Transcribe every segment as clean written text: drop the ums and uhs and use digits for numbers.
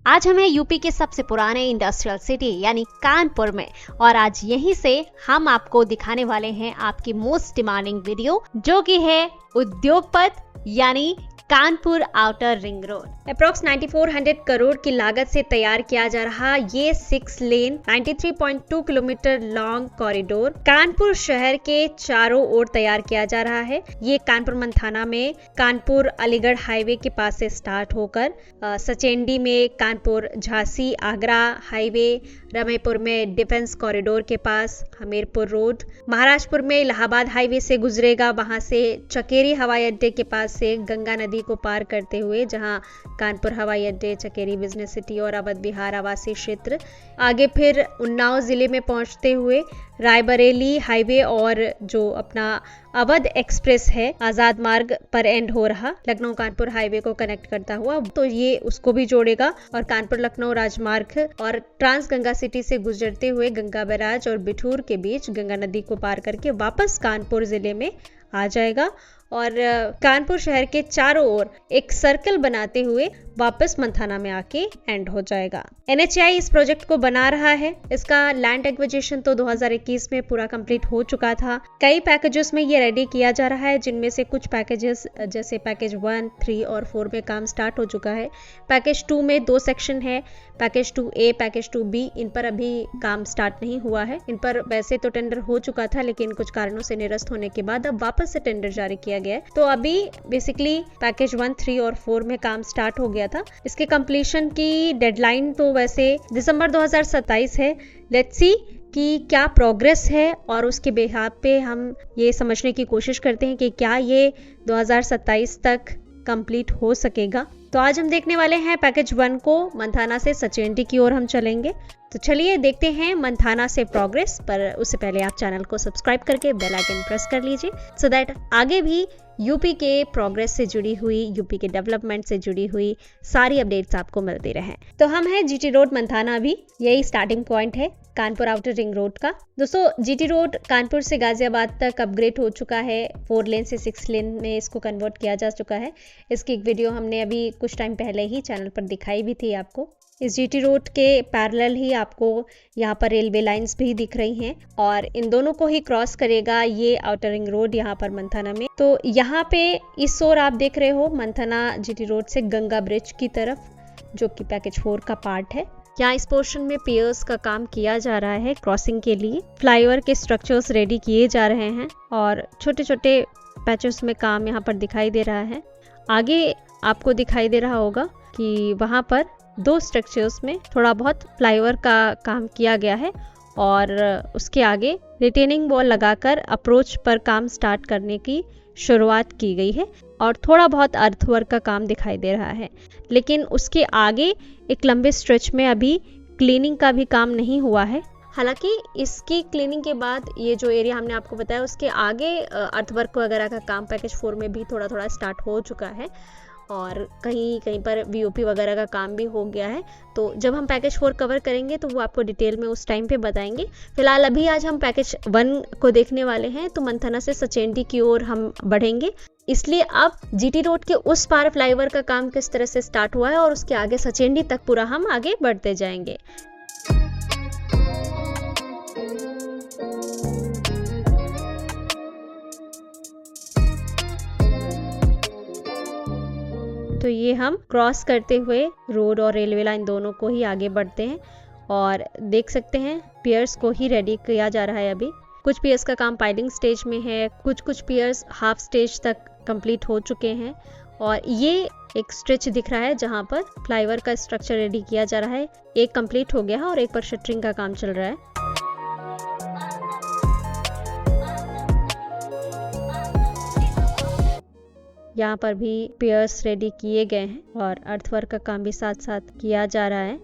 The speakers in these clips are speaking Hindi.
आज हम हैं यूपी के सबसे पुराने इंडस्ट्रियल सिटी यानी कानपुर में, और आज यहीं से हम आपको दिखाने वाले हैं आपकी मोस्ट डिमांडिंग वीडियो, जो कि है उद्योग पथ यानी Kanpur outer ring road. Approx 9400 crore की लागत से तैयार किया जा रहा ये 6 लेन 93.2 किलोमीटर लॉन्ग कॉरिडोर कानपुर शहर के चारों ओर तैयार किया जा रहा है। ये कानपुर मंथाना में कानपुर अलीगढ़ हाईवे के पास से स्टार्ट होकर सचेंडी में कानपुर झांसी आगरा हाईवे, रमेपुर में डिफेंस कॉरिडोर के पास हमीरपुर रोड, महाराजपुर में इलाहाबाद हाईवे से गुजरेगा, वहां से चकेरी हवाई अड्डे के पास से गंगा नदी को पार करते हुए जहां कानपुर हवाई अड्डे, चकेरी बिजनेस सिटी और अवध विहार आवासीय क्षेत्र, आगे फिर उन्नाव जिले में पहुंचते हुए रायबरेली हाईवे और जो अपना अवध एक्सप्रेस है आजाद मार्ग पर एंड हो रहा लखनऊ कानपुर हाईवे को कनेक्ट करता हुआ, तो ये उसको भी जोड़ेगा और कानपुर लखनऊ राजमार्ग और ट्रांस गंगा सिटी से गुजरते हुए गंगा बैराज और बिठूर के बीच गंगा नदी को पार करके वापस कानपुर जिले में आ जाएगा और कानपुर शहर के चारों ओर एक सर्कल बनाते हुए वापस मंथाना में आके एंड हो जाएगा। NHAI इस प्रोजेक्ट को बना रहा है। इसका लैंड एक्विजिशन तो 2021 में पूरा कंप्लीट हो चुका था। कई पैकेजेस में ये रेडी किया जा रहा है, जिनमें से कुछ पैकेजेस जैसे पैकेज 1, 3 और 4 में काम स्टार्ट हो चुका है। पैकेज 2 में 2 सेक्शन है, पैकेज 2A, पैकेज 2B, इन पर अभी काम स्टार्ट नहीं हुआ है। इन पर वैसे तो टेंडर हो चुका था, लेकिन कुछ कारणों से निरस्त होने के बाद अब वापस से टेंडर जारी किया गया है। तो अभी बेसिकली पैकेज 1, 3 और 4 में काम स्टार्ट हो गया था। इसके कंप्लीशन की डेडलाइन तो वैसे दिसंबर 2027 है। लेट्स सी कि क्या प्रोग्रेस है और उसके बेहाब पे हम ये समझने की कोशिश करते हैं कि क्या ये 2027 तक कंप्लीट हो सकेगा। तो आज हम देखने वाले हैं पैकेज 1 को। मंथाना से सचेंडी की ओर हम चलेंगे, तो चलिए देखते हैं मंथाना से प्रोग्रेस। पर उससे पहले आप चैनल को सब्सक्राइब करके बेल आइकन प्रेस कर लीजिए, सो दैट आगे भी यूपी के प्रोग्रेस से जुड़ी हुई, यूपी के डेवलपमेंट से जुड़ी हुई सारी अपडेट्स आपको मिलती रहे। तो हम हैं GT रोड मंथाना, अभी यही स्टार्टिंग पॉइंट है कानपुर आउटर रिंग रोड का। दोस्तों GT रोड कानपुर से गाजियाबाद तक अपग्रेड हो चुका है, 4 लेन से 6 लेन में इसको कन्वर्ट किया जा चुका है। इसकी एक वीडियो हमने अभी कुछ टाइम पहले ही चैनल पर दिखाई भी थी आपको। इस GT रोड के पैरेलल ही आपको यहाँ पर रेलवे लाइंस भी दिख रही हैं और इन दोनों को ही क्रॉस करेगा ये आउटर रिंग रोड यहाँ पर मंथाना में। तो यहाँ पे इस ओर आप देख रहे हो मंथाना GT रोड से गंगा ब्रिज की तरफ, जो कि पैकेज 4 का पार्ट है। यहाँ इस पोर्शन में पियर्स का काम किया जा रहा है क्रॉसिंग के लिए। फ्लाईओवर के स्ट्रक्चर्स रेडी किए जा रहे हैं और छोटे छोटे पैचेस में काम यहाँ पर दिखाई दे रहा है। आगे आपको दिखाई दे रहा होगा कि वहाँ पर 2 स्ट्रक्चर्स में थोड़ा बहुत फ्लाईओवर का काम किया गया है और उसके आगे रिटेनिंग वॉल लगाकर अप्रोच पर काम स्टार्ट करने की शुरुआत की गई है और थोड़ा बहुत अर्थवर्क का काम दिखाई दे रहा है। लेकिन उसके आगे एक लंबे स्ट्रेच में अभी क्लीनिंग का भी काम नहीं हुआ है। हालांकि इसकी क्लीनिंग के बाद ये जो एरिया हमने आपको बताया उसके आगे अर्थवर्क वगैरह का काम पैकेज 4 में भी थोड़ा थोड़ा स्टार्ट हो चुका है और कहीं कहीं पर VOP वगैरह का काम भी हो गया है। तो जब हम पैकेज 4 कवर करेंगे तो वो आपको डिटेल में उस टाइम पे बताएंगे। फिलहाल अभी आज हम पैकेज 1 को देखने वाले हैं। तो मंथाना से सचेंडी की ओर हम बढ़ेंगे, इसलिए अब GT रोड के उस पार फ्लाईओवर का काम किस तरह से स्टार्ट हुआ है और उसके आगे सचेंडी तक पूरा हम आगे बढ़ते जाएंगे। तो ये हम क्रॉस करते हुए रोड और रेलवे लाइन दोनों को ही आगे बढ़ते हैं और देख सकते हैं पियर्स को ही रेडी किया जा रहा है। अभी कुछ पियर्स का काम पाइलिंग स्टेज में है, कुछ पियर्स हाफ स्टेज तक कंप्लीट हो चुके हैं और ये एक स्ट्रेच दिख रहा है जहां पर फ्लाईओवर का स्ट्रक्चर रेडी किया जा रहा है। एक कंप्लीट हो गया है और एक पर शटरिंग का काम चल रहा है। यहाँ पर भी पियर्स रेडी किए गए हैं और अर्थवर्क का काम भी साथ साथ किया जा रहा है।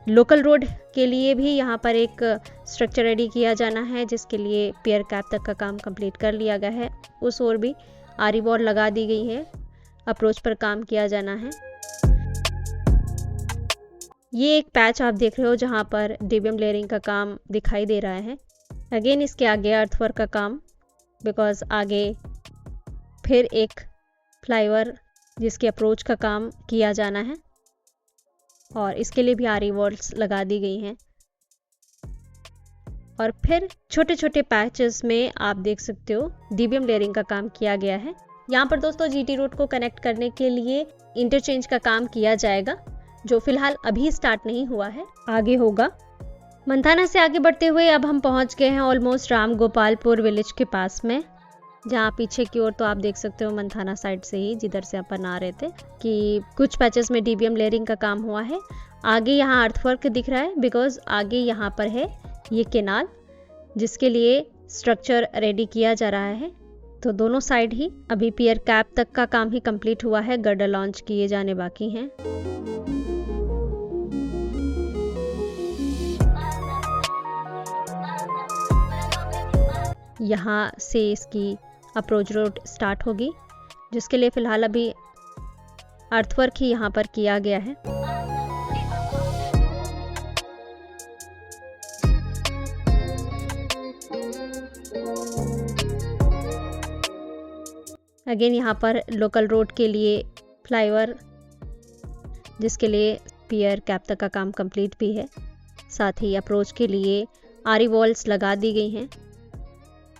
लोकल रोड के लिए भी यहाँ पर एक स्ट्रक्चर रेडी किया जाना है, जिसके लिए पियर कैप तक का काम कंप्लीट कर लिया गया है। उस ओर भी आरी बोर्ड लगा दी गई है, अप्रोच पर काम किया जाना है। ये एक पैच आप देख रहे हो जहाँ पर डीबीएम लेयरिंग का काम दिखाई दे रहा है। अगेन इसके आगे अर्थवर्क का काम, बिकॉज आगे फिर एक फ्लाईओवर जिसकी अप्रोच का काम किया जाना है और इसके लिए भी आरी वॉल्स लगा दी गई हैं। और फिर छोटे छोटे पैचेस में आप देख सकते हो डीबीएम लेयरिंग का काम किया गया है। यहाँ पर दोस्तों जीटी रोड को कनेक्ट करने के लिए इंटरचेंज का काम किया जाएगा, जो फिलहाल अभी स्टार्ट नहीं हुआ है, आगे होगा। मंथाना से आगे बढ़ते हुए अब हम पहुंच गए हैं ऑलमोस्ट राम गोपालपुर विलेज के पास में, जहाँ पीछे की ओर तो आप देख सकते हो मंथाना साइड से ही जिधर से अपन आ रहे थे कि कुछ पैचेस में डीबीएम लेयरिंग का काम हुआ है। आगे यहाँ अर्थवर्क दिख रहा है बिकॉज आगे यहाँ पर है ये केनाल जिसके लिए स्ट्रक्चर रेडी किया जा रहा है। तो दोनों साइड ही अभी पियर कैप तक का काम ही कंप्लीट हुआ है, गर्डर लॉन्च किए जाने बाकी हैं। यहाँ से इसकी अप्रोच रोड स्टार्ट होगी जिसके लिए फिलहाल अभी अर्थवर्क ही यहाँ पर किया गया है। अगेन यहाँ पर लोकल रोड के लिए फ्लाईओवर जिसके लिए पियर कैप तक का काम कंप्लीट भी है, साथ ही अप्रोच के लिए आरी वॉल्स लगा दी गई हैं,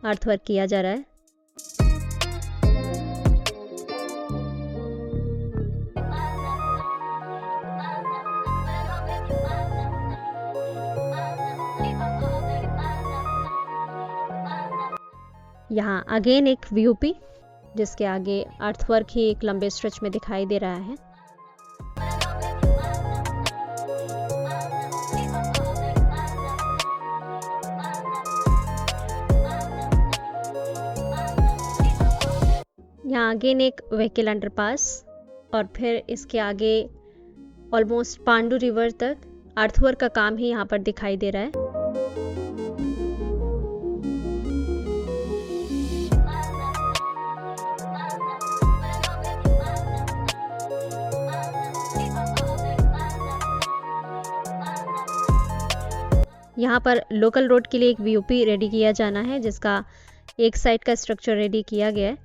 अर्थवर्क किया जा रहा है। यहाँ अगेन एक वीयूपी जिसके आगे अर्थवर्क ही एक लंबे स्ट्रेच में दिखाई दे रहा है। यहाँ अगेन एक व्हीकल अंडरपास और फिर इसके आगे ऑलमोस्ट पांडू रिवर तक अर्थवर्क का काम ही यहाँ पर दिखाई दे रहा है। यहाँ पर लोकल रोड के लिए एक वीयूपी रेडी किया जाना है जिसका एक साइड का स्ट्रक्चर रेडी किया गया है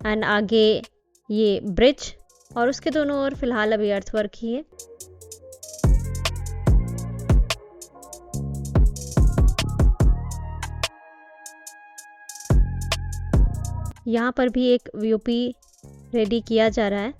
एंड आगे ये ब्रिज और उसके दोनों ओर फिलहाल अभी अर्थवर्क ही है। यहाँ पर भी एक वीयूपी रेडी किया जा रहा है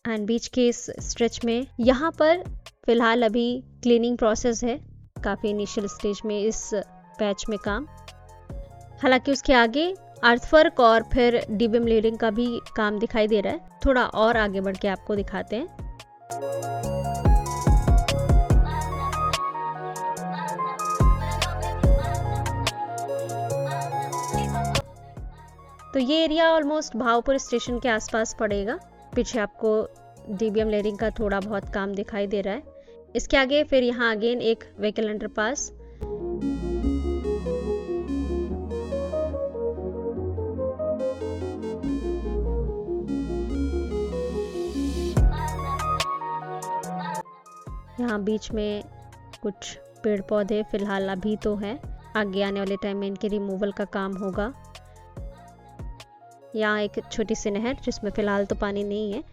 एंड बीच के इस स्ट्रेच में यहाँ पर फिलहाल अभी क्लीनिंग प्रोसेस है, काफ़ी इनिशियल स्टेज में इस पैच में काम। हालांकि उसके आगे अर्थवर्क और फिर डीबीएम लेयरिंग का भी काम दिखाई दे रहा है। थोड़ा और आगे बढ़ के आपको दिखाते हैं। तो ये एरिया ऑलमोस्ट भावपुर स्टेशन के आसपास पड़ेगा। पीछे आपको डीबीएम लेयरिंग का थोड़ा बहुत काम दिखाई दे रहा है। इसके आगे फिर यहाँ अगेन एक व्हीकल अंडरपास। यहाँ बीच में कुछ पेड़ पौधे फिलहाल अभी तो है, आगे आने वाले टाइम में इनके रिमूवल का काम होगा। यहाँ एक छोटी सी नहर जिसमें फिलहाल तो पानी नहीं है,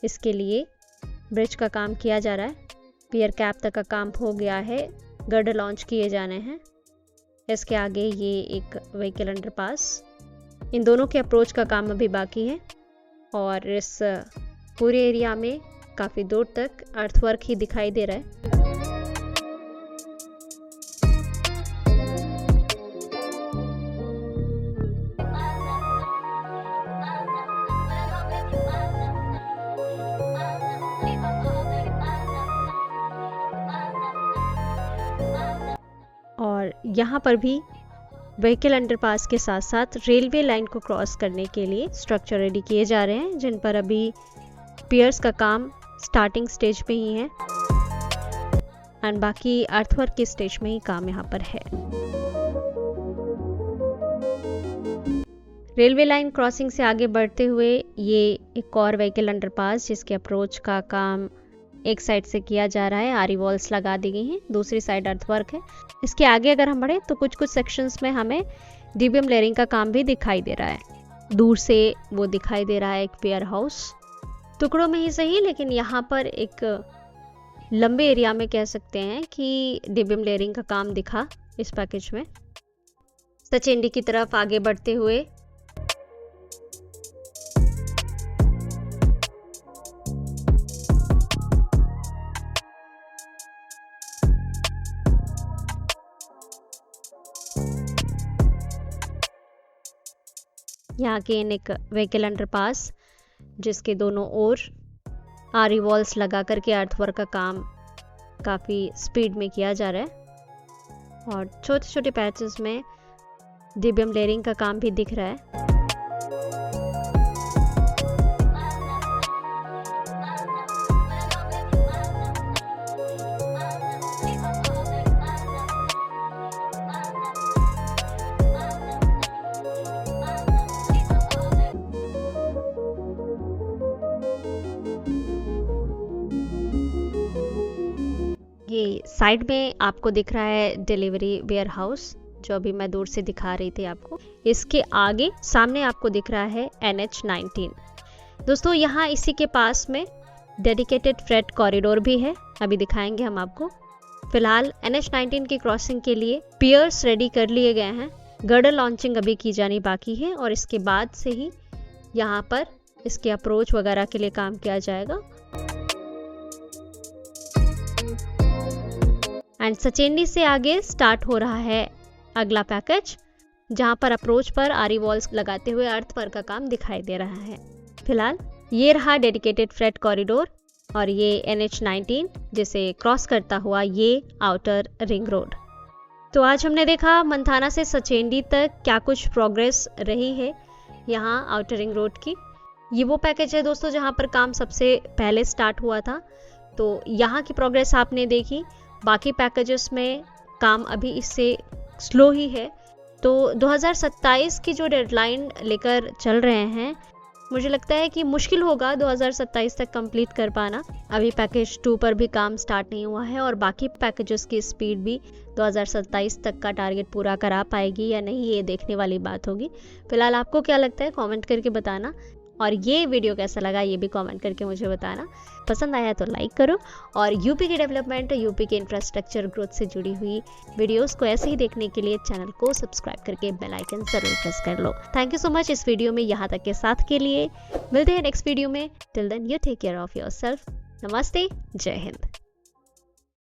इसके लिए ब्रिज का काम किया जा रहा है। पियर कैप तक का काम हो गया है, गर्डर लॉन्च किए जाने हैं। इसके आगे ये एक व्हीकल अंडरपास, इन दोनों के अप्रोच का काम अभी बाकी है और इस पूरे एरिया में काफ़ी दूर तक अर्थवर्क ही दिखाई दे रहा है। और यहाँ पर भी व्हीकल अंडरपास के साथ साथ रेलवे लाइन को क्रॉस करने के लिए स्ट्रक्चर रेडी किए जा रहे हैं, जिन पर अभी पियर्स का काम स्टार्टिंग स्टेज पे ही है एंड बाकी अर्थवर्क के स्टेज में ही काम यहाँ पर है। रेलवे लाइन क्रॉसिंग से आगे बढ़ते हुए ये एक और व्हीकल अंडरपास जिसके अप्रोच का काम एक साइड से किया जा रहा है, आरी वॉल्स लगा दी गई हैं, दूसरी साइड अर्थवर्क है। इसके आगे अगर हम बढ़े तो कुछ कुछ सेक्शंस में हमें डीबीएम लेयरिंग का काम भी दिखाई दे रहा है। दूर से वो दिखाई दे रहा है एक वेयर हाउस, टुकड़ों में ही सही, लेकिन यहाँ पर एक लंबे एरिया में कह सकते हैं कि डीबीएम लेयरिंग का काम दिखा इस पैकेज में। सचेंडी की तरफ आगे बढ़ते हुए यहाँ के एक व्हीकल अंडरपास जिसके दोनों ओर आरी वॉल्स लगा करके अर्थवर्क का काम काफ़ी स्पीड में किया जा रहा है और छोटे छोटे पैचेस में डीबीएम लेयरिंग का काम भी दिख रहा है। ये साइड में आपको दिख रहा है डिलीवरी वेयर हाउस, जो अभी मैं दूर से दिखा रही थी आपको। इसके आगे सामने आपको दिख रहा है NH19। दोस्तों यहाँ इसी के पास में डेडिकेटेड फ्रेट कॉरिडोर भी है, अभी दिखाएंगे हम आपको। फिलहाल NH19 की क्रॉसिंग के लिए पियर्स रेडी कर लिए गए हैं, गर्डर लॉन्चिंग अभी की जानी बाकी है और इसके बाद से ही यहाँ पर इसके अप्रोच वगैरह के लिए काम किया जाएगा। एंड सचेंडी से आगे स्टार्ट हो रहा है अगला पैकेज, जहां पर अप्रोच पर आरी वॉल्स लगाते हुए अर्थवर्क का काम दिखाई दे रहा है। फिलहाल ये रहा डेडिकेटेड फ्रेट कॉरिडोर और ये NH19 जिसे क्रॉस करता हुआ ये आउटर रिंग रोड। तो आज हमने देखा मंथाना से सचेंडी तक क्या कुछ प्रोग्रेस रही है यहाँ आउटर रिंग रोड की। ये वो पैकेज है दोस्तों जहाँ पर काम सबसे पहले स्टार्ट हुआ था, तो यहाँ की प्रोग्रेस आपने देखी। बाकी पैकेजेस में काम अभी इससे स्लो ही है। तो 2027 की जो डेडलाइन लेकर चल रहे हैं, मुझे लगता है कि मुश्किल होगा 2027 तक कंप्लीट कर पाना। अभी पैकेज 2 पर भी काम स्टार्ट नहीं हुआ है और बाकी पैकेजेस की स्पीड भी 2027 तक का टारगेट पूरा करा पाएगी या नहीं, ये देखने वाली बात होगी। फिलहाल आपको क्या लगता है कमेंट करके बताना, और ये वीडियो कैसा लगा ये भी कमेंट करके मुझे बताना। पसंद आया तो लाइक करो और यूपी की डेवलपमेंट, यूपी के इंफ्रास्ट्रक्चर ग्रोथ से जुड़ी हुई वीडियोस को ऐसे ही देखने के लिए चैनल को सब्सक्राइब करके बेल आइकन जरूर प्रेस कर लो। थैंक यू सो मच इस वीडियो में यहाँ तक के साथ के लिए। मिलते हैं नेक्स्ट वीडियो में। Till then you take care of yourself. नमस्ते, जय हिंद।